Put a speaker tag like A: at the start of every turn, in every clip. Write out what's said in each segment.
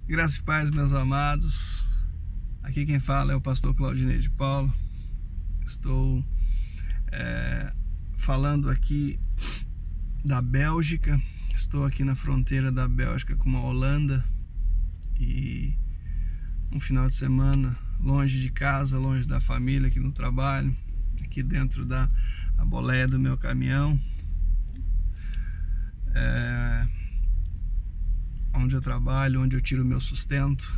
A: Graça e paz, meus amados. Aqui quem fala é o pastor Claudinei de Paulo. Estou falando aqui da Bélgica. Estou aqui na fronteira da Bélgica com a Holanda e um final de semana longe de casa, longe da família, aqui no trabalho, aqui dentro da boleia do meu caminhão, onde eu trabalho, onde eu tiro o meu sustento.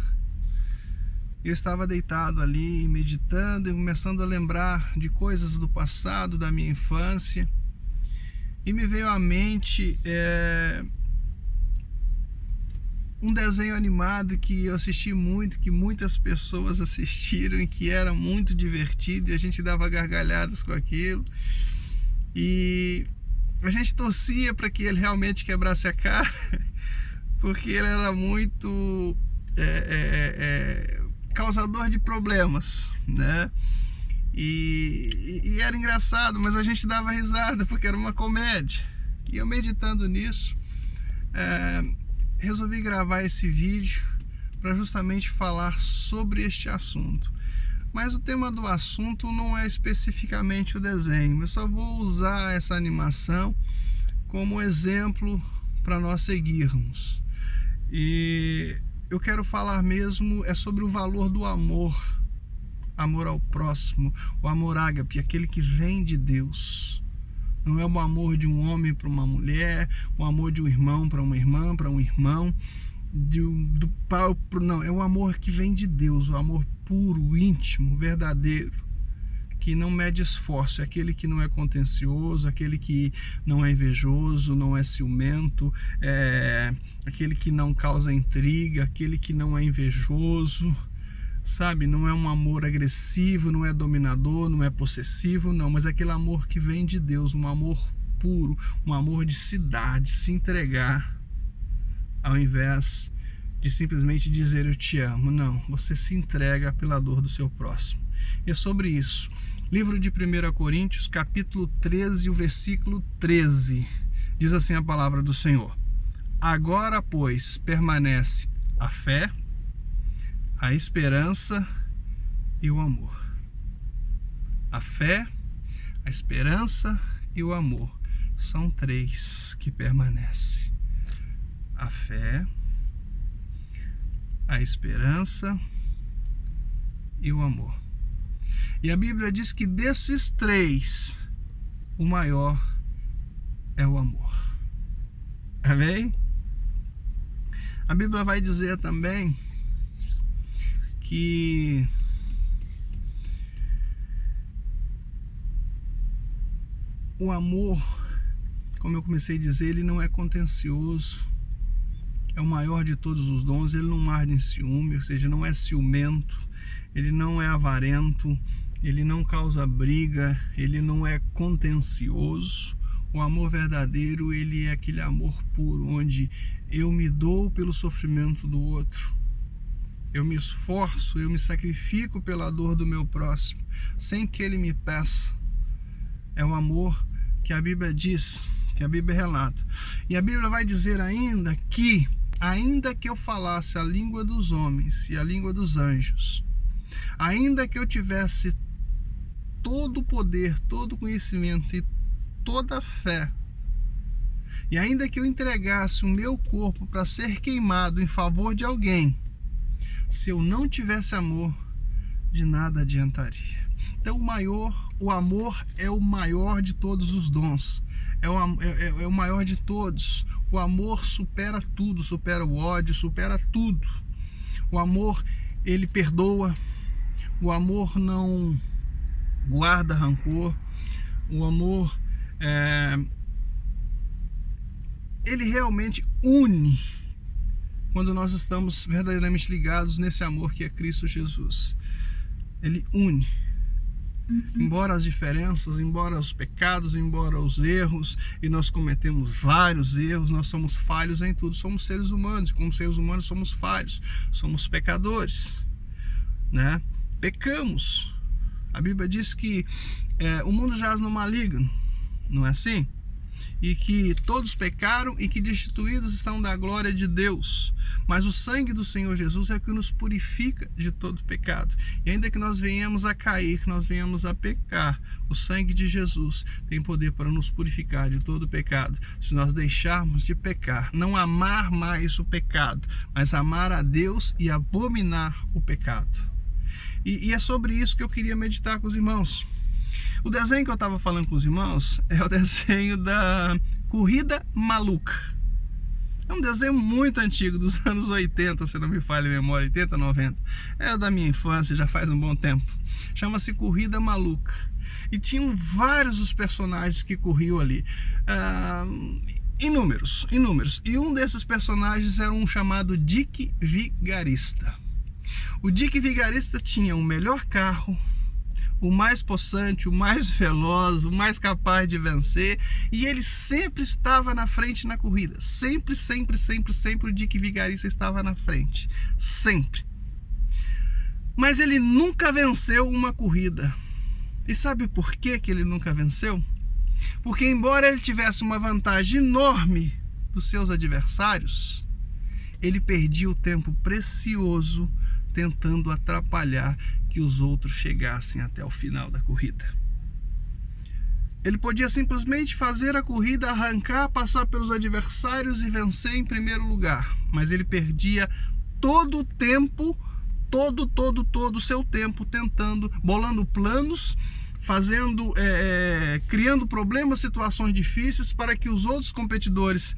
A: Eu estava deitado ali, meditando e começando a lembrar de coisas do passado, da minha infância, e me veio à mente um desenho animado que eu assisti muito, que muitas pessoas assistiram e que era muito divertido, e a gente dava gargalhadas com aquilo, e a gente torcia para que ele realmente quebrasse a cara, porque ele era muito causador de problemas, né? E era engraçado, mas a gente dava risada porque era uma comédia. E eu, meditando nisso, resolvi gravar esse vídeo para justamente falar sobre este assunto. Mas o tema do assunto não é especificamente o desenho. Eu só vou usar essa animação como exemplo para nós seguirmos. E eu quero falar mesmo sobre o valor do amor. Amor ao próximo, o amor ágape, aquele que vem de Deus. Não é o amor de um homem para uma mulher, o amor de um irmão para uma irmã, para um irmão, do pai para... Não, é o amor que vem de Deus, o amor puro, íntimo, verdadeiro, que não mede esforço, é aquele que não é contencioso, aquele que não é invejoso, não é ciumento, aquele que não causa intriga, aquele que não é invejoso, sabe? Não é um amor agressivo, não é dominador, não é possessivo, não, mas é aquele amor que vem de Deus, um amor puro, um amor de se dar, de se entregar, ao invés de simplesmente dizer eu te amo. Não, você se entrega pela dor do seu próximo. E é sobre isso. Livro de 1 Coríntios, capítulo 13, o versículo 13. Diz assim a palavra do Senhor: agora, pois, permanece a fé, a esperança e o amor. A fé, a esperança e o amor. São três que permanecem. A fé, a esperança e o amor. E a Bíblia diz que desses três, o maior é o amor. Amém? A Bíblia vai dizer também que o amor, como eu comecei a dizer, ele não é contencioso, é o maior de todos os dons, ele não arde em ciúme, ou seja, não é ciumento, ele não é avarento, ele não causa briga, ele não é contencioso. O amor verdadeiro, ele é aquele amor puro, onde eu me dou pelo sofrimento do outro, eu me esforço, eu me sacrifico pela dor do meu próximo, sem que ele me peça. É o amor que a Bíblia diz, que a Bíblia relata. E a Bíblia vai dizer ainda que eu falasse a língua dos homens e a língua dos anjos, ainda que eu tivesse todo o poder, todo o conhecimento e toda a fé, e ainda que eu entregasse o meu corpo para ser queimado em favor de alguém, se eu não tivesse amor, de nada adiantaria. Então o amor é o maior de todos os dons, é o maior de todos. O amor supera tudo, supera o ódio, supera tudo. O amor, ele perdoa, o amor não guarda rancor, o amor, ele realmente une quando nós estamos verdadeiramente ligados nesse amor que é Cristo Jesus. Ele une. Embora as diferenças, embora os pecados, embora os erros, e nós cometemos vários erros, nós somos falhos em tudo, somos seres humanos, e como seres humanos somos falhos, somos pecadores, né? Pecamos. A Bíblia diz que o mundo jaz no maligno, não é assim? E que todos pecaram e que destituídos estão da glória de Deus. mas o sangue do Senhor Jesus é o que nos purifica de todo pecado. E ainda que nós venhamos a cair, que nós venhamos a pecar, o sangue de Jesus tem poder para nos purificar de todo pecado. Se nós deixarmos de pecar, não amar mais o pecado, mas amar a Deus e abominar o pecado. E é sobre isso que eu queria meditar com os irmãos. O desenho que eu estava falando com os irmãos é o desenho da Corrida Maluca. É um desenho muito antigo, dos anos 80, se não me falha a memória, 80, 90. É da minha infância, já faz um bom tempo. Chama-se Corrida Maluca. E tinham vários os personagens que corriam ali. Inúmeros. E um desses personagens era um chamado Dick Vigarista. O Dick Vigarista tinha o melhor carro, o mais possante, o mais veloz, o mais capaz de vencer, e ele sempre estava na frente na corrida. Sempre o Dick Vigarista estava na frente. Sempre. Mas ele nunca venceu uma corrida. E sabe por que ele nunca venceu? Porque embora ele tivesse uma vantagem enorme dos seus adversários, ele perdia o tempo precioso tentando atrapalhar que os outros chegassem até o final da corrida. Ele podia simplesmente fazer a corrida, arrancar, passar pelos adversários e vencer em primeiro lugar, mas ele perdia todo o tempo, todo o seu tempo tentando, bolando planos, criando problemas, situações difíceis para que os outros competidores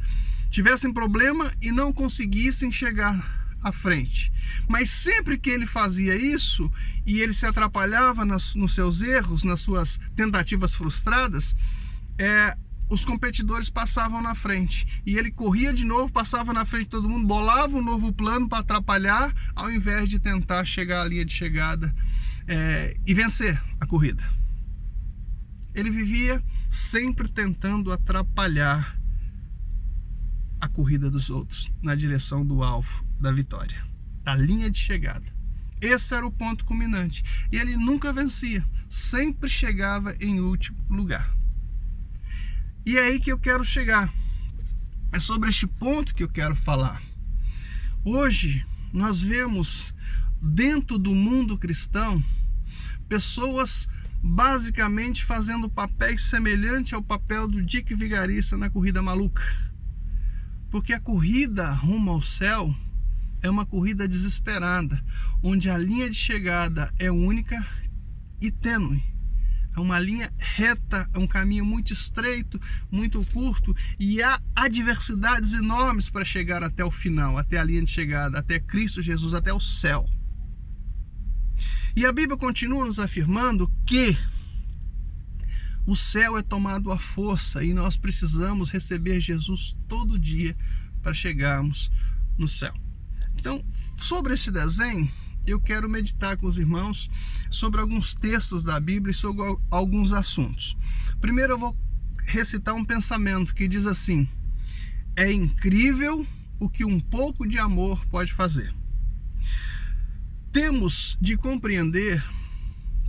A: tivessem problema e não conseguissem chegar à frente. Mas sempre que ele fazia isso e ele se atrapalhava nos seus erros, nas suas tentativas frustradas, os competidores passavam na frente e ele corria de novo, passava na frente de todo mundo, bolava um novo plano para atrapalhar, ao invés de tentar chegar à linha de chegada e vencer a corrida. Ele vivia sempre tentando atrapalhar a corrida dos outros na direção do alvo da vitória, da linha de chegada. Esse era o ponto culminante. E ele nunca vencia, sempre chegava em último lugar. E é aí que eu quero chegar. É sobre este ponto que eu quero falar. Hoje nós vemos dentro do mundo cristão pessoas basicamente fazendo papéis semelhantes ao papel do Dick Vigarista na Corrida Maluca. Porque a corrida rumo ao céu é uma corrida desesperada, onde a linha de chegada é única e tênue. É uma linha reta, é um caminho muito estreito, muito curto, e há adversidades enormes para chegar até o final, até a linha de chegada, até Cristo Jesus, até o céu. E a Bíblia continua nos afirmando que o céu é tomado à força e nós precisamos receber Jesus todo dia para chegarmos no céu. Então, sobre esse desenho, eu quero meditar com os irmãos sobre alguns textos da Bíblia e sobre alguns assuntos. Primeiro eu vou recitar um pensamento que diz assim: é incrível o que um pouco de amor pode fazer. Temos de compreender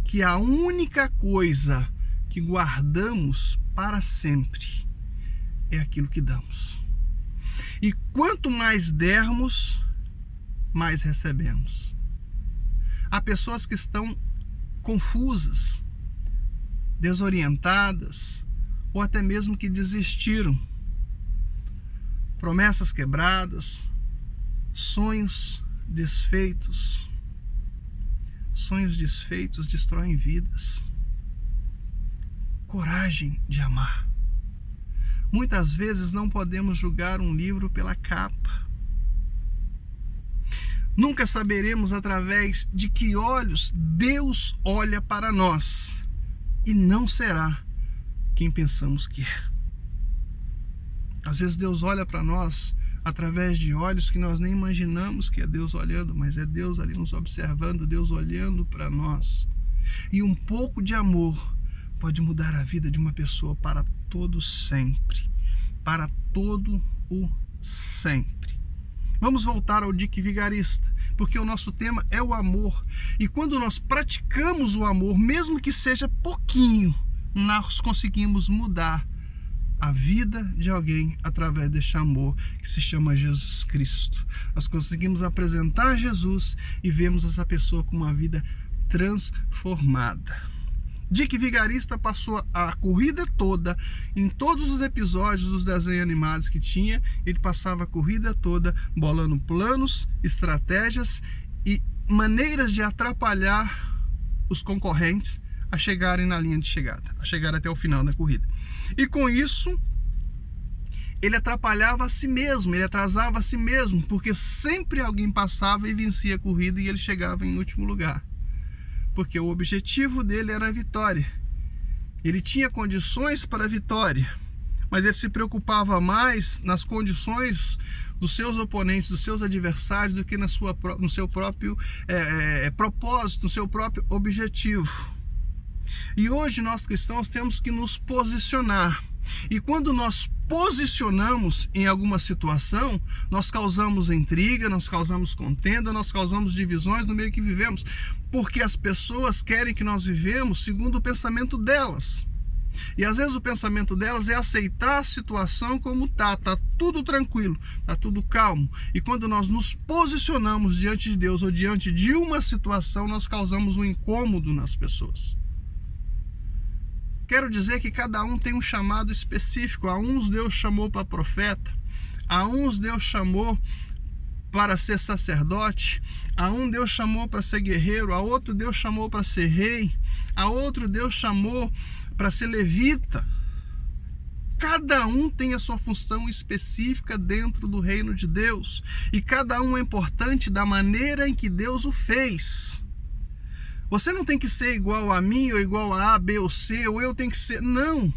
A: que a única coisa que guardamos para sempre é aquilo que damos. E quanto mais dermos, mais recebemos. Há pessoas que estão confusas, desorientadas, ou até mesmo que desistiram. Promessas quebradas, sonhos desfeitos. Sonhos desfeitos destroem vidas. Coragem de amar. Muitas vezes não podemos julgar um livro pela capa. Nunca saberemos através de que olhos Deus olha para nós, e não será quem pensamos que é. Às vezes Deus olha para nós através de olhos que nós nem imaginamos que é Deus olhando, mas é Deus ali nos observando, Deus olhando para nós. E um pouco de amor pode mudar a vida de uma pessoa para todo sempre. Para todo o sempre. Vamos voltar ao Dick Vigarista, porque o nosso tema é o amor. E quando nós praticamos o amor, mesmo que seja pouquinho, nós conseguimos mudar a vida de alguém através deste amor que se chama Jesus Cristo. nós conseguimos apresentar Jesus e vemos essa pessoa com uma vida transformada. Dick Vigarista passou a corrida toda, em todos os episódios dos desenhos animados que tinha, ele passava a corrida toda bolando planos, estratégias e maneiras de atrapalhar os concorrentes a chegarem na linha de chegada, a chegar até o final da corrida. E com isso, ele atrapalhava a si mesmo, ele atrasava a si mesmo, porque sempre alguém passava e vencia a corrida e ele chegava em último lugar. Porque o objetivo dele era a vitória. Ele tinha condições para a vitória, mas ele se preocupava mais nas condições dos seus oponentes, dos seus adversários, do que no seu próprio propósito, no seu próprio objetivo. E hoje nós cristãos temos que nos posicionar. E quando nós posicionamos em alguma situação, nós causamos intriga, nós causamos contenda, nós causamos divisões no meio que vivemos, porque as pessoas querem que nós vivemos segundo o pensamento delas. E às vezes o pensamento delas é aceitar a situação como tá tudo tranquilo, tá tudo calmo. E quando nós nos posicionamos diante de Deus ou diante de uma situação, nós causamos um incômodo nas pessoas. Quero dizer que cada um tem um chamado específico. A uns Deus chamou para profeta, a uns Deus chamou para ser sacerdote, a um Deus chamou para ser guerreiro, a outro Deus chamou para ser rei, a outro Deus chamou para ser levita. Cada um tem a sua função específica dentro do reino de Deus, e cada um é importante da maneira em que Deus o fez. Você não tem que ser igual a mim, ou igual a A, B ou C, ou eu tenho que ser... Não!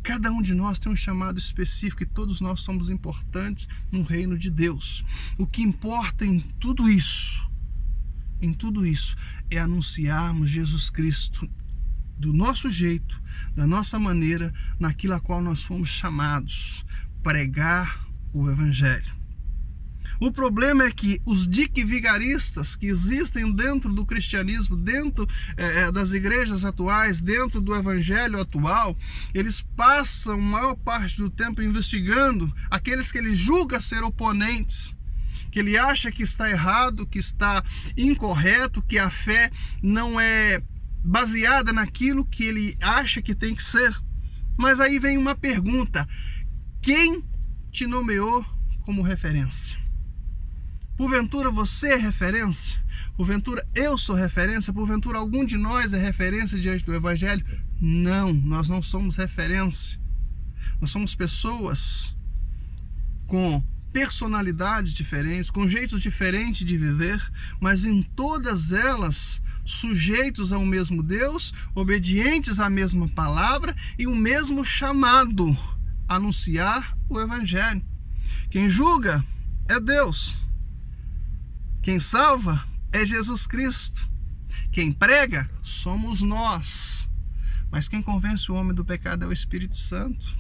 A: Cada um de nós tem um chamado específico e todos nós somos importantes no reino de Deus. O que importa em tudo isso, é anunciarmos Jesus Cristo do nosso jeito, da nossa maneira, naquilo a qual nós fomos chamados, pregar o Evangelho. O problema é que os Dick Vigaristas que existem dentro do cristianismo, dentro das igrejas atuais, dentro do evangelho atual, eles passam a maior parte do tempo investigando aqueles que ele julga ser oponentes, que ele acha que está errado, que está incorreto, que a fé não é baseada naquilo que ele acha que tem que ser. Mas aí vem uma pergunta: quem te nomeou como referência? Porventura você é referência? Porventura eu sou referência? Porventura algum de nós é referência diante do Evangelho? Não, nós não somos referência. Nós somos pessoas com personalidades diferentes, com jeitos diferentes de viver, mas em todas elas sujeitos ao mesmo Deus, obedientes à mesma palavra e o mesmo chamado, anunciar o Evangelho. Quem julga é Deus. Quem salva é Jesus Cristo. Quem prega somos nós. Mas quem convence o homem do pecado é o Espírito Santo.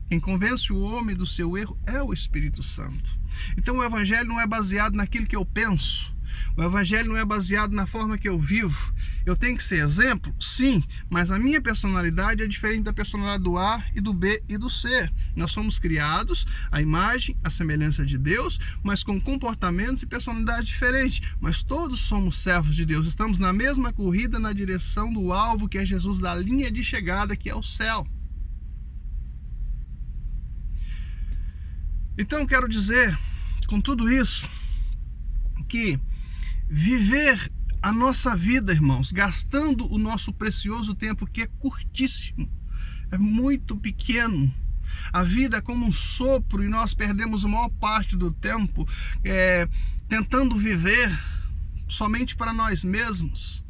A: Quem convence o homem do seu erro é o Espírito Santo. Então o Evangelho não é baseado naquilo que eu penso. O Evangelho não é baseado na forma que eu vivo. Eu tenho que ser exemplo? Sim, mas a minha personalidade é diferente da personalidade do A e do B e do C. Nós somos criados à imagem, à semelhança de Deus, mas com comportamentos e personalidades diferentes. Mas todos somos servos de Deus. Estamos na mesma corrida na direção do alvo, que é Jesus, da linha de chegada, que é o céu. Então quero dizer, com tudo isso, que viver a nossa vida, irmãos, gastando o nosso precioso tempo, que é curtíssimo, é muito pequeno. A vida é como um sopro e nós perdemos a maior parte do tempo tentando viver somente para nós mesmos,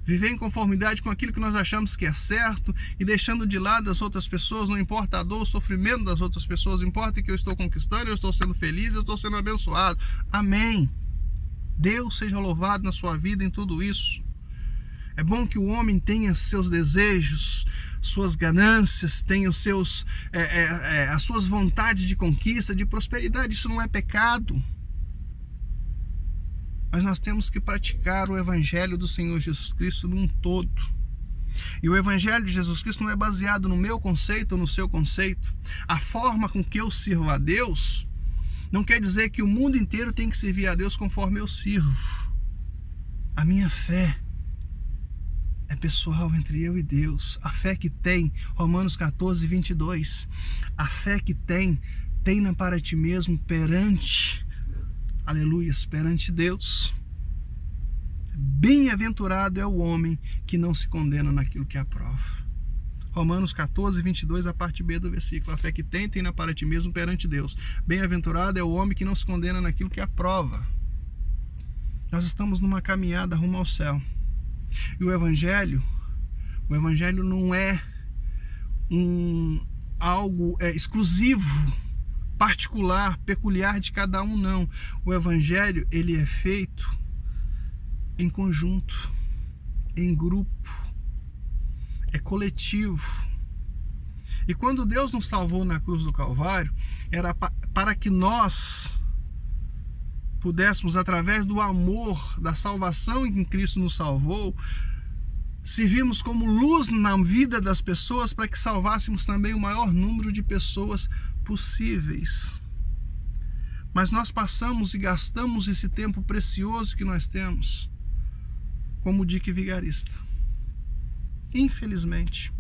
A: viver em conformidade com aquilo que nós achamos que é certo e deixando de lado as outras pessoas. Não importa a dor, o sofrimento das outras pessoas, importa que eu estou conquistando, eu estou sendo feliz, eu estou sendo abençoado. Amém. Deus seja louvado na sua vida em tudo isso. É bom que o homem tenha seus desejos, suas ganâncias, tenha os seus, as suas vontades de conquista, de prosperidade. Isso não é pecado. Mas nós temos que praticar o Evangelho do Senhor Jesus Cristo num todo. E o Evangelho de Jesus Cristo não é baseado no meu conceito ou no seu conceito. A forma com que eu sirvo a Deus Não quer dizer que o mundo inteiro tem que servir a Deus conforme eu sirvo. A minha fé é pessoal entre eu e Deus. A fé que tem, Romanos 14, 22. A fé que tem-na para ti mesmo perante, aleluias, perante Deus. Bem-aventurado é o homem que não se condena naquilo que aprova. Romanos 14, 22, a parte B do versículo. A fé que tem-na para ti mesmo perante Deus. Bem-aventurado é o homem que não se condena naquilo que aprova. Nós estamos numa caminhada rumo ao céu. E o Evangelho não é algo exclusivo, particular, peculiar de cada um, não. O Evangelho, ele é feito em conjunto, em grupo, é coletivo. E quando Deus nos salvou na cruz do Calvário, era para que nós pudéssemos, através do amor, da salvação em que Cristo nos salvou, servirmos como luz na vida das pessoas, para que salvássemos também o maior número de pessoas possíveis. Mas nós passamos e gastamos esse tempo precioso que nós temos como dique vigarista. Infelizmente,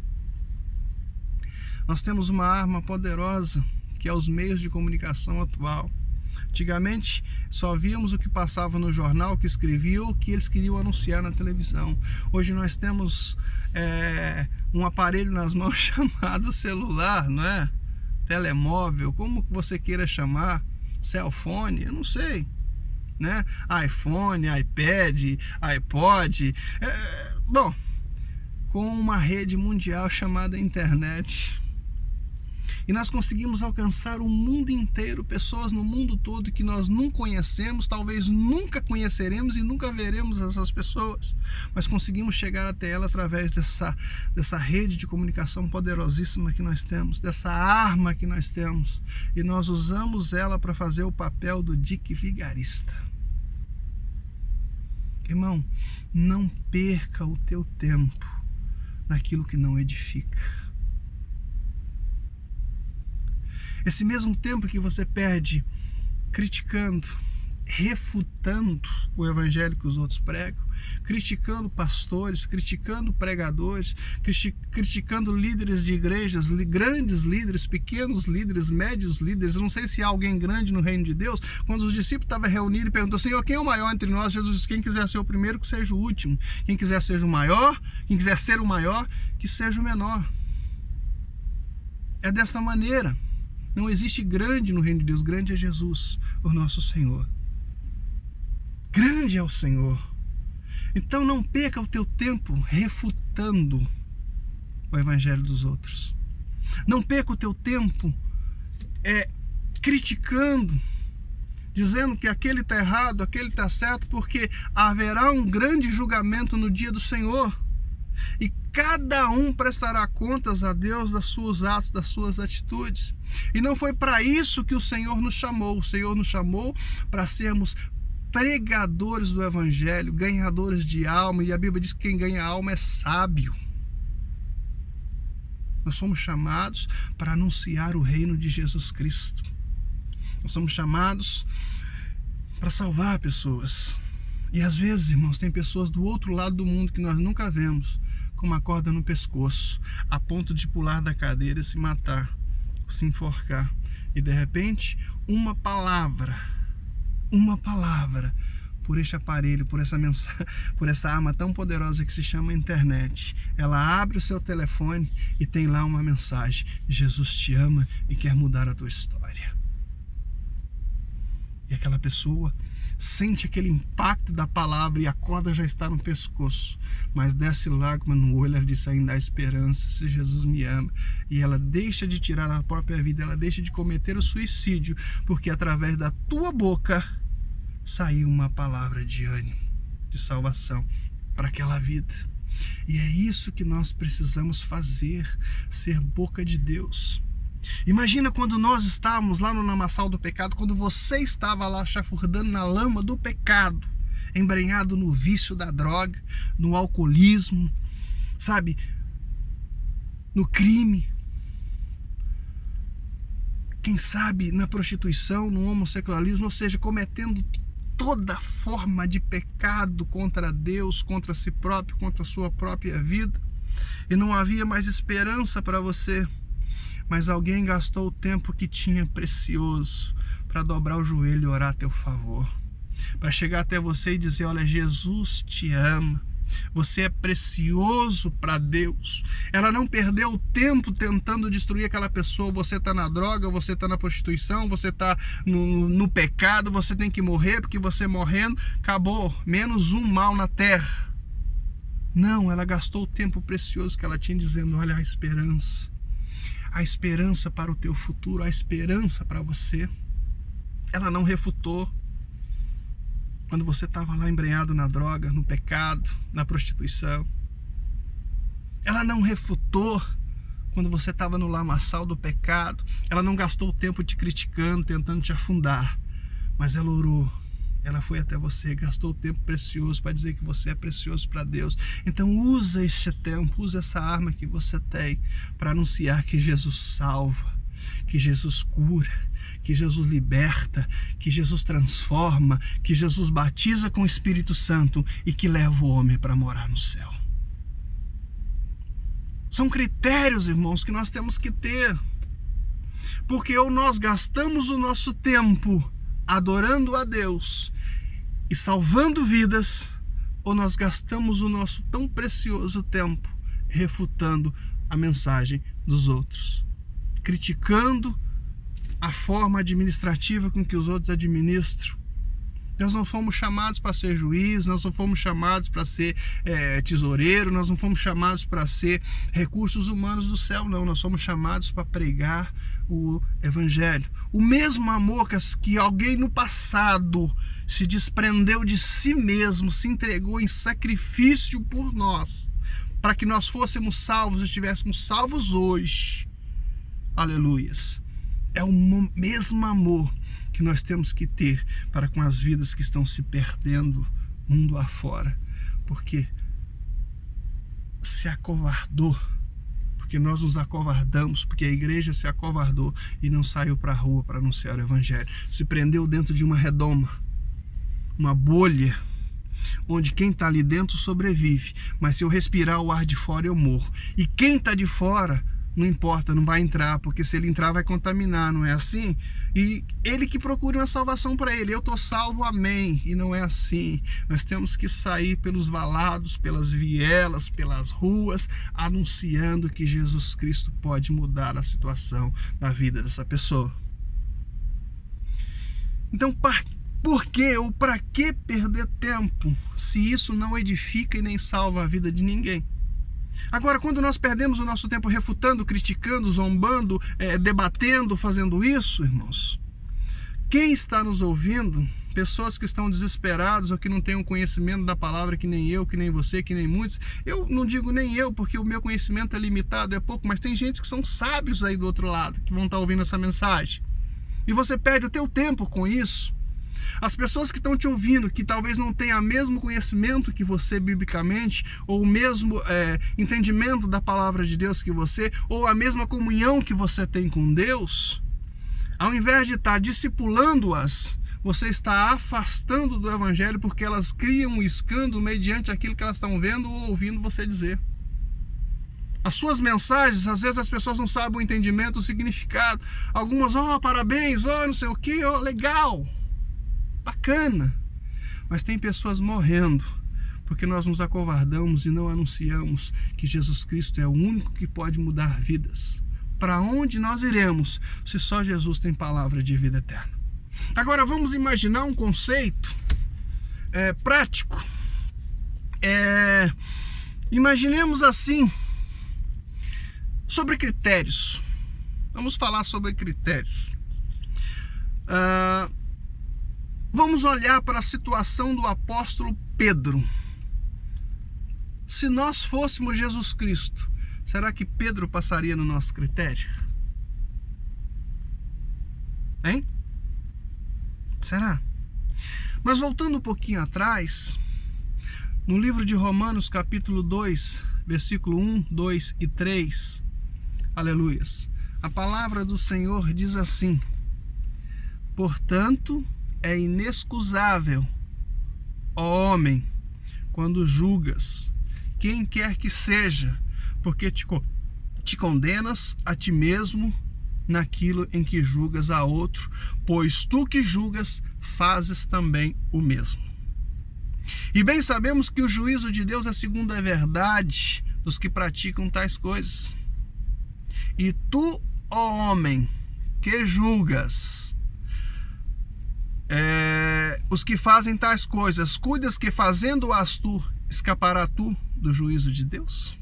A: nós temos uma arma poderosa, que é os meios de comunicação atual. Antigamente, só víamos o que passava no jornal, o que escrevia, ou o que eles queriam anunciar na televisão. Hoje nós temos um aparelho nas mãos chamado celular, não é? Telemóvel, como você queira chamar, cellphone, eu não sei, né? iPhone, iPad, iPod, bom, com uma rede mundial chamada internet. E nós conseguimos alcançar o mundo inteiro, pessoas no mundo todo que nós não conhecemos, talvez nunca conheceremos e nunca veremos essas pessoas, mas conseguimos chegar até ela através dessa rede de comunicação poderosíssima que nós temos, dessa arma que nós temos, e nós usamos ela para fazer o papel do dique vigarista. Irmão, não perca o teu tempo naquilo que não edifica. Esse mesmo tempo que você perde criticando, refutando o evangelho que os outros pregam, criticando pastores, criticando pregadores, criticando líderes de igrejas, grandes líderes, pequenos líderes, médios líderes. Eu não sei se há alguém grande no reino de Deus. Quando os discípulos estavam reunidos e perguntou: Senhor, quem é o maior entre nós? Jesus disse: quem quiser ser o primeiro, que seja o último. Quem quiser ser o maior, quem quiser ser o maior, que seja o menor. É dessa maneira. Não existe grande no reino de Deus. Grande é Jesus, o nosso Senhor. Grande é o Senhor. Então não perca o teu tempo refutando o evangelho dos outros. Não perca o teu tempo criticando, dizendo que aquele está errado, aquele está certo, porque haverá um grande julgamento no dia do Senhor. E cada um prestará contas a Deus dos seus atos, das suas atitudes. E não foi para isso que o Senhor nos chamou. O Senhor nos chamou para sermos pregadores do Evangelho, ganhadores de alma. E a Bíblia diz que quem ganha alma é sábio. Nós somos chamados para anunciar o reino de Jesus Cristo. Nós somos chamados para salvar pessoas. E às vezes, irmãos, tem pessoas do outro lado do mundo que nós nunca vemos, com uma corda no pescoço, a ponto de pular da cadeira e se matar, se enforcar. E de repente, uma palavra, por este aparelho, por essa mensagem, por essa arma tão poderosa que se chama internet, ela abre o seu telefone e tem lá uma mensagem: Jesus te ama e quer mudar a tua história. E aquela pessoa sente aquele impacto da palavra e a corda já está no pescoço, mas desce lágrima no olho. Ela diz: ainda há esperança, se Jesus me ama. E ela deixa de tirar a própria vida, ela deixa de cometer o suicídio, porque através da tua boca saiu uma palavra de ânimo, de salvação para aquela vida. E é isso que nós precisamos fazer, ser boca de Deus. Imagina quando nós estávamos lá no lamaçal do pecado, quando você estava lá chafurdando na lama do pecado, embrenhado no vício da droga, no alcoolismo, sabe, no crime. quem sabe na prostituição, no homossexualismo, ou seja, cometendo toda forma de pecado contra Deus, contra si próprio, contra a sua própria vida, e não havia mais esperança para você, mas alguém gastou o tempo que tinha precioso para dobrar o joelho e orar a teu favor, para chegar até você e dizer: olha, Jesus te ama, você é precioso para Deus. Ela não perdeu o tempo tentando destruir aquela pessoa. Você está na droga, você está na prostituição, você está no pecado, você tem que morrer, porque você morrendo, acabou, menos um mal na terra. Não, ela gastou o tempo precioso que ela tinha dizendo: olha, a esperança para o teu futuro, a esperança para você. Ela não refutou quando você estava lá embrenhado na droga, no pecado, na prostituição. Ela não refutou quando você estava no lamaçal do pecado. Ela não gastou o tempo te criticando, tentando te afundar, mas ela orou. Ela foi até você, gastou o tempo precioso para dizer que você é precioso para Deus. Então usa este tempo, usa essa arma que você tem para anunciar que Jesus salva, que Jesus cura, que Jesus liberta, que Jesus transforma, que Jesus batiza com o Espírito Santo e que leva o homem para morar no céu. São critérios, irmãos, que nós temos que ter, porque ou nós gastamos o nosso tempo adorando a Deus e salvando vidas, ou nós gastamos o nosso tão precioso tempo refutando a mensagem dos outros, criticando a forma administrativa com que os outros administram. Nós não fomos chamados para ser juiz, nós não fomos chamados para ser tesoureiro, nós não fomos chamados para ser recursos humanos do céu, não. Nós fomos chamados para pregar o Evangelho. O mesmo amor que alguém no passado se desprendeu de si mesmo, se entregou em sacrifício por nós, para que nós fôssemos salvos, estivéssemos salvos hoje. Aleluias. É o mesmo amor que nós temos que ter para com as vidas que estão se perdendo mundo afora, porque se acovardou, porque nós nos acovardamos, porque a igreja se acovardou e não saiu para a rua para anunciar o Evangelho, se prendeu dentro de uma redoma, uma bolha, onde quem está ali dentro sobrevive, mas se eu respirar o ar de fora eu morro, e quem está de fora não importa, não vai entrar, porque se ele entrar vai contaminar, não é assim? E ele que procure uma salvação para ele. Eu estou salvo, amém. E não é assim. Nós temos que sair pelos valados, pelas vielas, pelas ruas, anunciando que Jesus Cristo pode mudar a situação da vida dessa pessoa. Então, por que ou para que perder tempo se isso não edifica e nem salva a vida de ninguém? Agora, quando nós perdemos o nosso tempo refutando, criticando, zombando, debatendo, fazendo isso, irmãos, quem está nos ouvindo, pessoas que estão desesperadas ou que não têm um conhecimento da palavra que nem eu, que nem você, que nem muitos, eu não digo nem eu, porque o meu conhecimento é limitado, é pouco, mas tem gente que são sábios aí do outro lado, que vão estar ouvindo essa mensagem. E você perde o teu tempo com isso. As pessoas que estão te ouvindo, que talvez não tenham o mesmo conhecimento que você biblicamente, ou o mesmo entendimento da palavra de Deus que você, ou a mesma comunhão que você tem com Deus, ao invés de estar discipulando-as, você está afastando do Evangelho, porque elas criam um escândalo mediante aquilo que elas estão vendo ou ouvindo você dizer. As suas mensagens, às vezes as pessoas não sabem o entendimento, o significado. Algumas, parabéns, não sei o que, legal. Bacana, mas tem pessoas morrendo porque nós nos acovardamos e não anunciamos que Jesus Cristo é o único que pode mudar vidas. Para onde nós iremos se só Jesus tem palavra de vida eterna? Agora vamos imaginar um conceito prático. Imaginemos assim, sobre critérios. Vamos falar sobre critérios. Vamos olhar para a situação do apóstolo Pedro. Se nós fôssemos Jesus Cristo, será que Pedro passaria no nosso critério? Hein? Será? Mas voltando um pouquinho atrás, no livro de Romanos, capítulo 2, versículo 1, 2 e 3, aleluias, A palavra do Senhor diz assim: portanto, é inexcusável, ó homem, quando julgas quem quer que seja, porque te condenas a ti mesmo naquilo em que julgas a outro, pois tu que julgas fazes também o mesmo. E bem sabemos que o juízo de Deus é segundo a verdade dos que praticam tais coisas. E tu, ó homem, que julgas os que fazem tais coisas, cuidas que fazendo-as tu, escapará tu do juízo de Deus?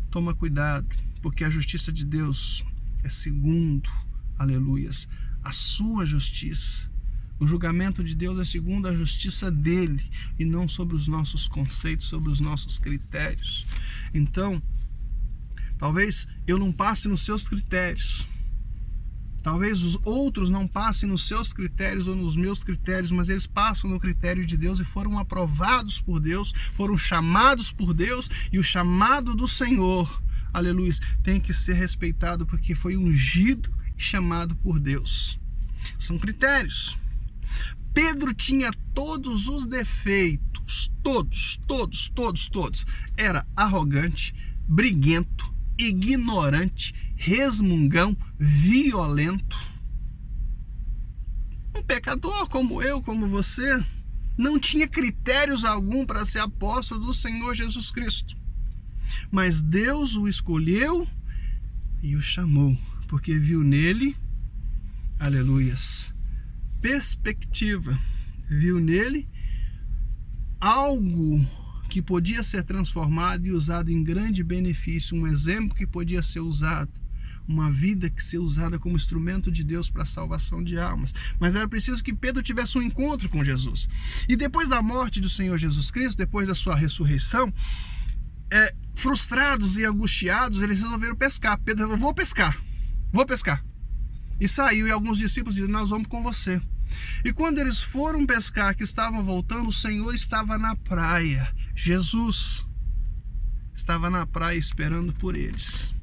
A: Toma cuidado, porque a justiça de Deus é segundo, aleluias, a sua justiça. O julgamento de Deus é segundo a justiça dele e não sobre os nossos conceitos, sobre os nossos critérios. Então, talvez eu não passe nos seus critérios. Talvez os outros não passem nos seus critérios ou nos meus critérios, mas eles passam no critério de Deus e foram aprovados por Deus, foram chamados por Deus, e o chamado do Senhor, aleluia, tem que ser respeitado porque foi ungido e chamado por Deus. São critérios. Pedro tinha todos os defeitos, todos. Era arrogante, briguento, ignorante, resmungão, violento. Um pecador como eu, como você, não tinha critérios algum para ser apóstolo do Senhor Jesus Cristo. Mas Deus o escolheu e o chamou, porque viu nele, aleluias, perspectiva, viu nele algo que podia ser transformado e usado em grande benefício, um exemplo que podia ser usado, uma vida que ser usada como instrumento de Deus para a salvação de almas. Mas era preciso que Pedro tivesse um encontro com Jesus. E depois da morte do Senhor Jesus Cristo, depois da sua ressurreição, frustrados e angustiados, eles resolveram pescar. Pedro falou: vou pescar. E saiu, e alguns discípulos disseram: nós vamos com você. E quando eles foram pescar, que estavam voltando, o Senhor estava na praia. Jesus estava na praia esperando por eles.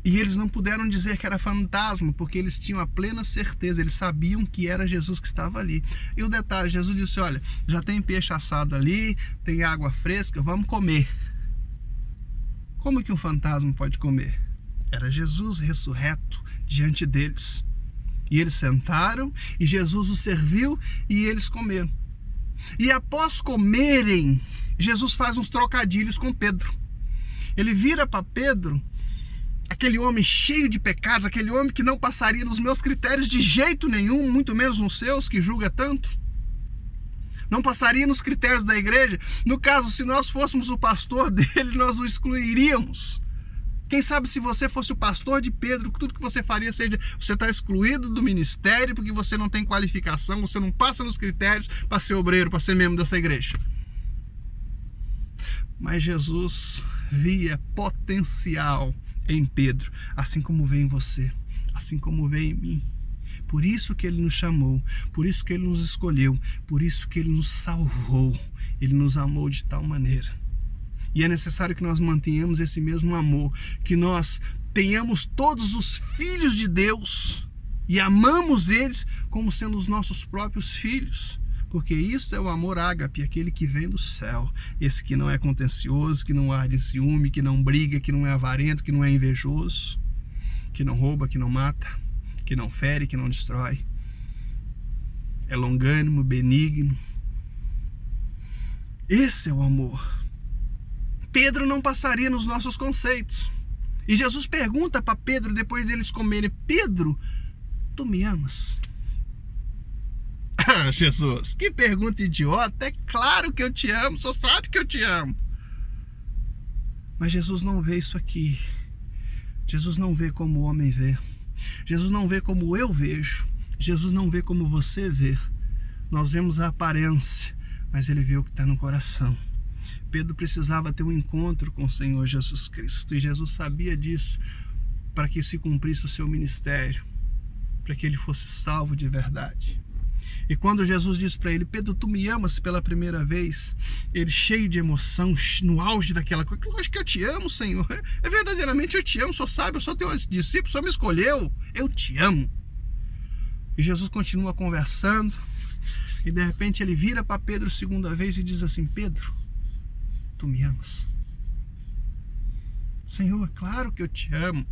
A: E eles não puderam dizer que era fantasma, porque eles tinham a plena certeza, eles sabiam que era Jesus que estava ali. E o detalhe, Jesus disse: olha, já tem peixe assado ali, tem água fresca, vamos comer. Como que um fantasma pode comer? Era Jesus ressurreto diante deles. E eles sentaram, e Jesus os serviu, e eles comeram. E após comerem, Jesus faz uns trocadilhos com Pedro. Ele vira para Pedro, aquele homem cheio de pecados, aquele homem que não passaria nos meus critérios de jeito nenhum, muito menos nos seus, que julga tanto. Não passaria nos critérios da igreja. No caso, se nós fôssemos o pastor dele, nós o excluiríamos. Quem sabe se você fosse o pastor de Pedro, tudo que você faria seja: você está excluído do ministério porque você não tem qualificação, você não passa nos critérios para ser obreiro, para ser membro dessa igreja. Mas Jesus via potencial em Pedro, assim como vê em você, assim como vê em mim. Por isso que ele nos chamou, por isso que ele nos escolheu, por isso que ele nos salvou, ele nos amou de tal maneira. E é necessário que nós mantenhamos esse mesmo amor, que nós tenhamos todos os filhos de Deus e amamos eles como sendo os nossos próprios filhos, porque isso é o amor ágape, aquele que vem do céu, esse que não é contencioso, que não arde em ciúme, que não briga, que não é avarento, que não é invejoso, que não rouba, que não mata, que não fere, que não destrói, é longânimo, benigno. Esse é o amor. Pedro não passaria nos nossos conceitos. E Jesus pergunta para Pedro, depois deles comerem: Pedro, tu me amas? Ah, Jesus, que pergunta idiota. É claro que eu te amo, só sabe que eu te amo. Mas Jesus não vê isso aqui. Jesus não vê como o homem vê. Jesus não vê como eu vejo. Jesus não vê como você vê. Nós vemos a aparência, mas ele vê o que está no coração. Pedro precisava ter um encontro com o Senhor Jesus Cristo, e Jesus sabia disso para que se cumprisse o seu ministério, para que ele fosse salvo de verdade. E quando Jesus diz para ele: Pedro, tu me amas, pela primeira vez, ele, cheio de emoção, no auge daquela coisa: eu acho que eu te amo, Senhor. Verdadeiramente eu te amo, sou sábio, eu sou teu discípulo, o Senhor me escolheu, eu te amo. E Jesus continua conversando, e de repente ele vira para Pedro segunda vez e diz assim: Pedro, tu me amas? Senhor, claro que eu te amo.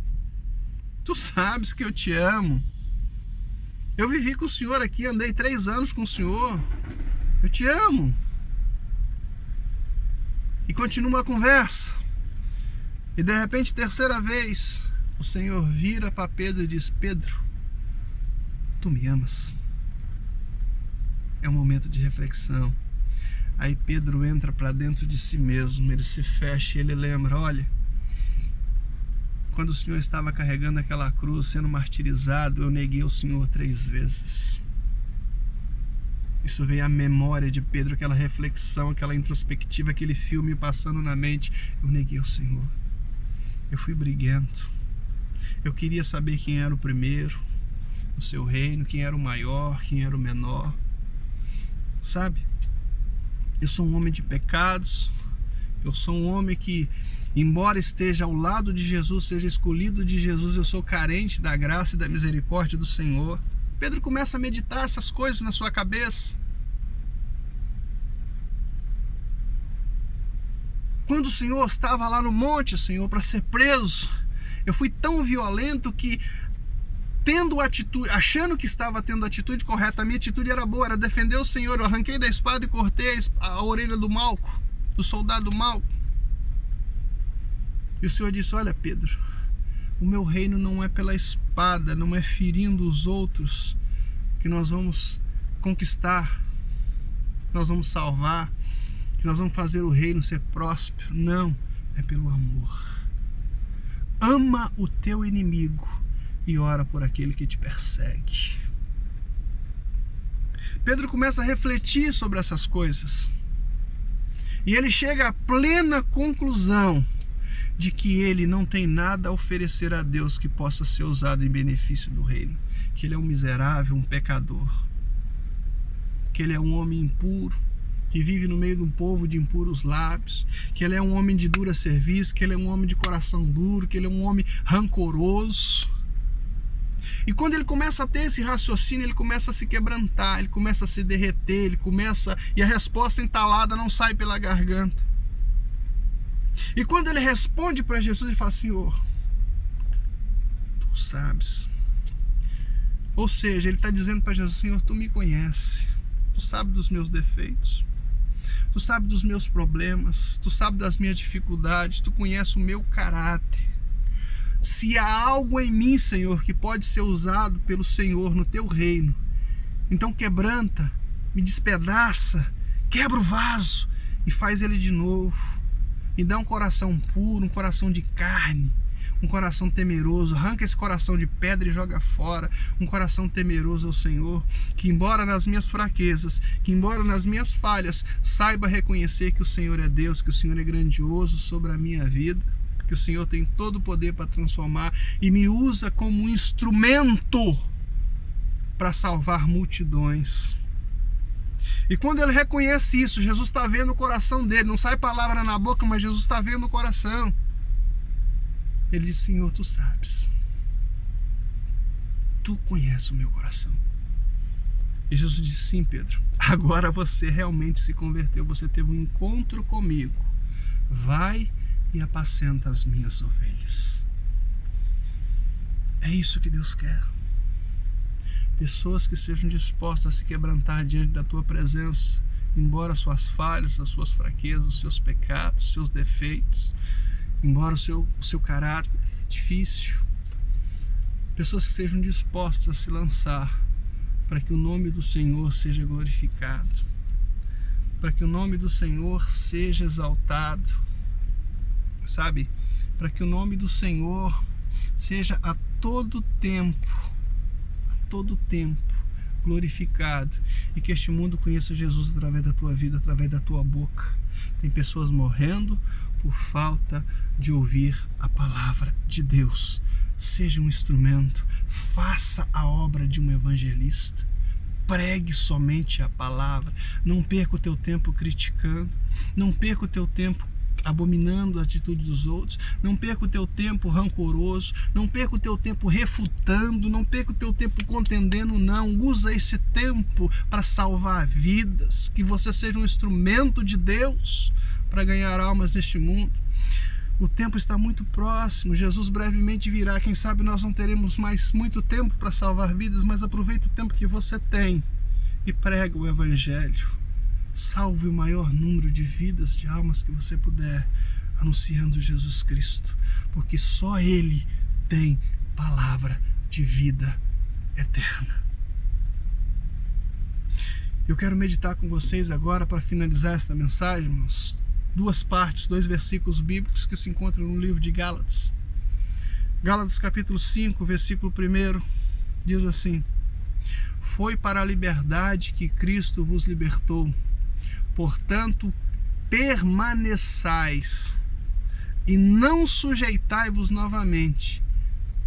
A: Tu sabes que eu te amo. Eu vivi com o Senhor aqui, andei 3 anos com o Senhor. Eu te amo. E continua a conversa. E de repente, terceira vez, o Senhor vira para Pedro e diz: Pedro, tu me amas? É um momento de reflexão. Aí Pedro entra para dentro de si mesmo, ele se fecha e ele lembra: olha, quando o Senhor estava carregando aquela cruz, sendo martirizado, eu neguei o Senhor 3 vezes. Isso veio à memória de Pedro, aquela reflexão, aquela introspectiva, aquele filme passando na mente. Eu neguei o Senhor. Eu fui briguento. Eu queria saber quem era o primeiro no seu reino, quem era o maior, quem era o menor. Sabe? Eu sou um homem de pecados. Eu sou um homem que, embora esteja ao lado de Jesus, seja escolhido de Jesus, eu sou carente da graça e da misericórdia do Senhor. Pedro começa a meditar essas coisas na sua cabeça. Quando o Senhor estava lá no monte, Senhor, para ser preso, eu fui tão violento que, tendo atitude, achando que estava tendo a atitude correta, a minha atitude era boa, era defender o Senhor. Eu arranquei da espada e cortei a orelha do Malco, do soldado Malco. E o Senhor disse: olha, Pedro, o meu reino não é pela espada, não é ferindo os outros que nós vamos conquistar, nós vamos salvar, que nós vamos fazer o reino ser próspero. Não, é pelo amor. Ama o teu inimigo e ora por aquele que te persegue. Pedro começa a refletir sobre essas coisas. E ele chega à plena conclusão de que ele não tem nada a oferecer a Deus que possa ser usado em benefício do reino. Que ele é um miserável, um pecador. Que ele é um homem impuro, que vive no meio de um povo de impuros lábios. Que ele é um homem de dura serviço, que ele é um homem de coração duro, que ele é um homem rancoroso. E quando ele começa a ter esse raciocínio, ele começa a se quebrantar, ele começa a se derreter, e a resposta entalada não sai pela garganta. E quando ele responde para Jesus, ele fala: Senhor, tu sabes. Ou seja, ele está dizendo para Jesus: Senhor, tu me conhece, tu sabes dos meus defeitos, tu sabes dos meus problemas, tu sabes das minhas dificuldades, tu conheces o meu caráter. Se há algo em mim, Senhor, que pode ser usado pelo Senhor no teu reino, então quebranta, me despedaça, quebra o vaso e faz ele de novo. Me dá um coração puro, um coração de carne, um coração temeroso. Arranca esse coração de pedra e joga fora. Um coração temeroso ao Senhor, que embora nas minhas fraquezas, que embora nas minhas falhas, saiba reconhecer que o Senhor é Deus, que o Senhor é grandioso sobre a minha vida, que o Senhor tem todo o poder para transformar e me usa como um instrumento para salvar multidões. E quando ele reconhece isso, Jesus está vendo o coração dele. Não sai palavra na boca, mas Jesus está vendo o coração. Ele diz: Senhor, tu sabes. Tu conheces o meu coração. E Jesus disse: sim, Pedro, agora você realmente se converteu. Você teve um encontro comigo. Vai e apacenta as minhas ovelhas. É isso que Deus quer. Pessoas que sejam dispostas a se quebrantar diante da tua presença, embora as suas falhas, as suas fraquezas, os seus pecados, os seus defeitos, embora o seu caráter difícil. Pessoas que sejam dispostas a se lançar para que o nome do Senhor seja glorificado, para que o nome do Senhor seja exaltado, sabe? Para que o nome do Senhor seja a todo tempo glorificado, e que este mundo conheça Jesus através da tua vida, através da tua boca. Tem pessoas morrendo por falta de ouvir a palavra de Deus. Seja um instrumento, faça a obra de um evangelista, Pregue somente a palavra. Não perca o teu tempo criticando. Não perca o teu tempo abominando a atitude dos outros. Não perca o teu tempo rancoroso. Não perca o teu tempo refutando. Não perca o teu tempo contendendo. Não. Usa esse tempo para salvar vidas. Que você seja um instrumento de Deus para ganhar almas neste mundo. O tempo está muito próximo. Jesus brevemente virá. Quem sabe nós não teremos mais muito tempo para salvar vidas, mas aproveite o tempo que você tem e prega o Evangelho. Salve o maior número de vidas, de almas que você puder, anunciando Jesus Cristo, porque só Ele tem palavra de vida eterna. Eu quero meditar com vocês agora, para finalizar esta mensagem, irmãos, duas partes, 2 versículos bíblicos que se encontram no livro de Gálatas. Gálatas capítulo 5, versículo 1, diz assim: foi para a liberdade que Cristo vos libertou. Portanto, permaneçais e não sujeitai-vos novamente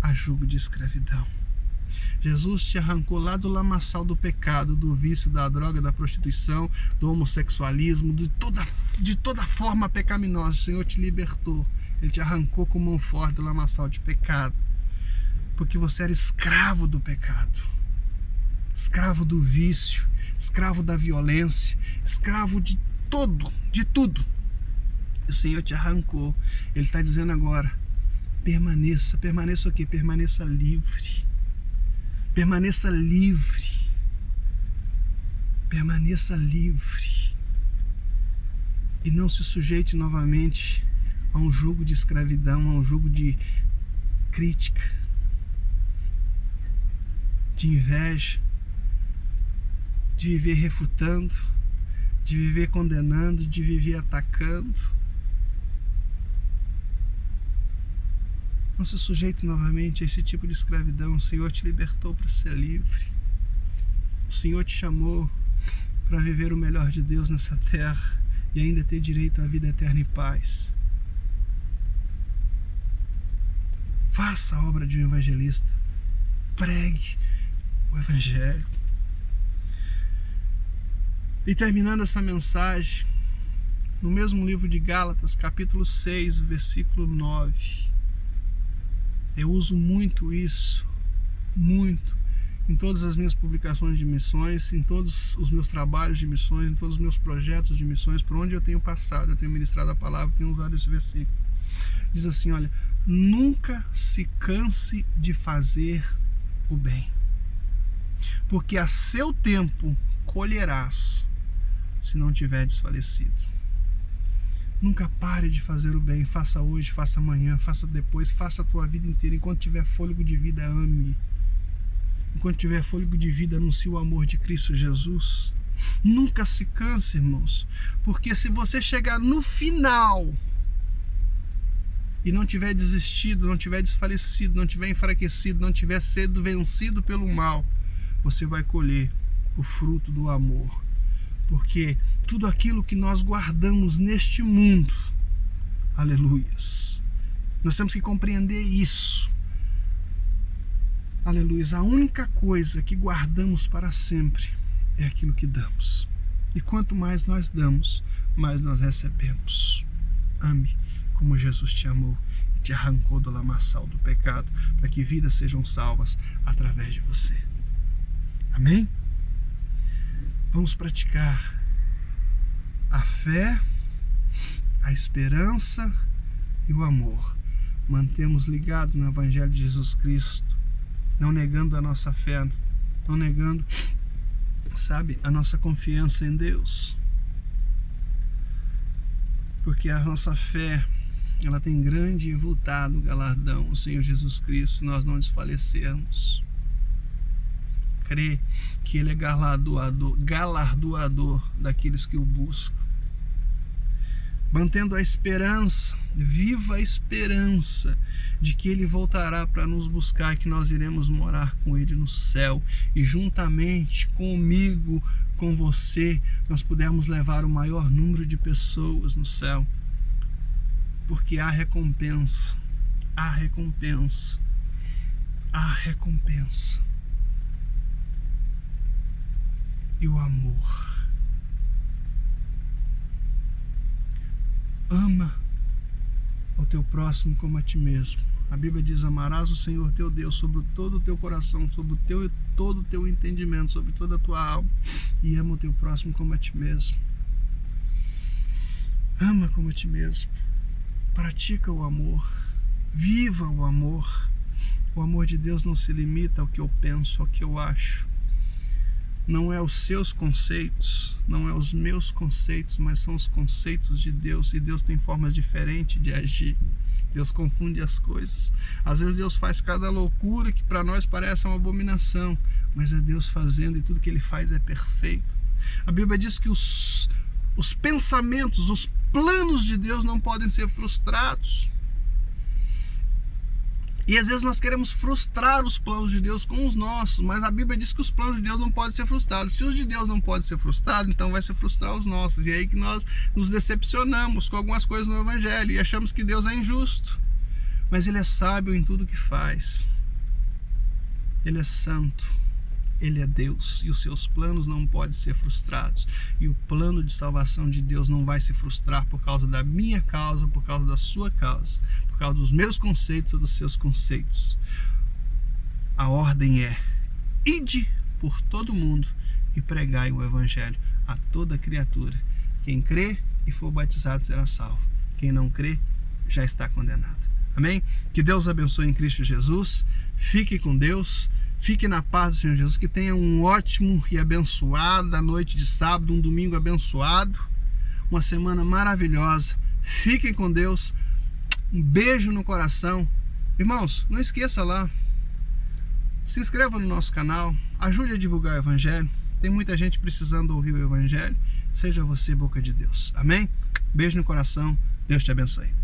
A: a jugo de escravidão. Jesus te arrancou lá do lamaçal do pecado, do vício, da droga, da prostituição, do homossexualismo, de toda forma pecaminosa. O Senhor te libertou. Ele te arrancou com mão forte do lamaçal de pecado, porque você era escravo do pecado, escravo do vício, escravo da violência, escravo de tudo. O Senhor te arrancou. Ele está dizendo agora: permaneça o quê? Permaneça livre. Permaneça livre. Permaneça livre. E não se sujeite novamente a um jugo de escravidão, a um jugo de crítica, de inveja, de viver refutando, de viver condenando, de viver atacando. Não se sujeite novamente a esse tipo de escravidão. O Senhor te libertou para ser livre. O Senhor te chamou para viver o melhor de Deus nessa terra e ainda ter direito à vida eterna e paz. Faça a obra de um evangelista. Pregue o Evangelho. E terminando essa mensagem, no mesmo livro de Gálatas, capítulo 6, versículo 9. Eu uso muito isso, muito, em todas as minhas publicações de missões, em todos os meus trabalhos de missões, em todos os meus projetos de missões, por onde eu tenho passado, eu tenho ministrado a palavra, tenho usado esse versículo. Diz assim, olha: nunca se canse de fazer o bem, porque a seu tempo colherás, se não tiver desfalecido. Nunca pare de fazer o bem. Faça hoje, faça amanhã, faça depois, faça a tua vida inteira. Enquanto tiver fôlego de vida, ame. Enquanto tiver fôlego de vida, anuncie o amor de Cristo Jesus. Nunca se canse, irmãos, porque se você chegar no final e não tiver desistido, não tiver desfalecido, não tiver enfraquecido, não tiver sido vencido pelo mal, você vai colher o fruto do amor. Porque tudo aquilo que nós guardamos neste mundo, aleluias, nós temos que compreender isso. Aleluias, a única coisa que guardamos para sempre é aquilo que damos. E quanto mais nós damos, mais nós recebemos. Ame como Jesus te amou e te arrancou do lamaçal do pecado, para que vidas sejam salvas através de você. Amém? Vamos praticar a fé, a esperança e o amor. Mantemos ligado no Evangelho de Jesus Cristo, não negando a nossa fé, não negando, a nossa confiança em Deus. Porque a nossa fé, ela tem grande e avultado galardão, o Senhor Jesus Cristo, nós não desfalecermos. Crê que Ele é galardoador daqueles que o buscam. Mantendo a esperança, viva a esperança de que Ele voltará para nos buscar, que nós iremos morar com Ele no céu e juntamente comigo, com você, nós pudermos levar o maior número de pessoas no céu. Porque há recompensa, há recompensa, há recompensa. e o amor. Ama ao teu próximo como a ti mesmo. A Bíblia diz: amarás o Senhor teu Deus sobre todo o teu coração, sobre todo o teu entendimento, sobre toda a tua alma, e ama o teu próximo como a ti mesmo. Ama como a ti mesmo. Pratica o amor. Viva o amor. O amor de Deus não se limita ao que eu penso, ao que eu acho. Não é os seus conceitos, não é os meus conceitos, mas são os conceitos de Deus. E Deus tem formas diferentes de agir. Deus confunde as coisas. Às vezes Deus faz cada loucura que para nós parece uma abominação, mas é Deus fazendo, e tudo que Ele faz é perfeito. A Bíblia diz que os pensamentos, os planos de Deus não podem ser frustrados. E às vezes nós queremos frustrar os planos de Deus com os nossos, mas a Bíblia diz que os planos de Deus não podem ser frustrados. Se os de Deus não podem ser frustrados, então vai se frustrar os nossos. E é aí que nós nos decepcionamos com algumas coisas no Evangelho e achamos que Deus é injusto. Mas Ele é sábio em tudo que faz. Ele é santo. Ele é Deus, e os seus planos não podem ser frustrados. E o plano de salvação de Deus não vai se frustrar por causa da minha causa, por causa da sua causa, por causa dos meus conceitos ou dos seus conceitos. A ordem é: ide por todo mundo e pregai o Evangelho a toda criatura. Quem crê e for batizado será salvo. Quem não crê já está condenado. Amém? Que Deus abençoe em Cristo Jesus. Fique com Deus. Fique na paz do Senhor Jesus, que tenha um ótimo e abençoada noite de sábado, um domingo abençoado, uma semana maravilhosa. Fiquem com Deus, um beijo no coração. Irmãos, não esqueça lá, se inscreva no nosso canal, ajude a divulgar o Evangelho. Tem muita gente precisando ouvir o Evangelho. Seja você boca de Deus. Amém? Beijo no coração, Deus te abençoe.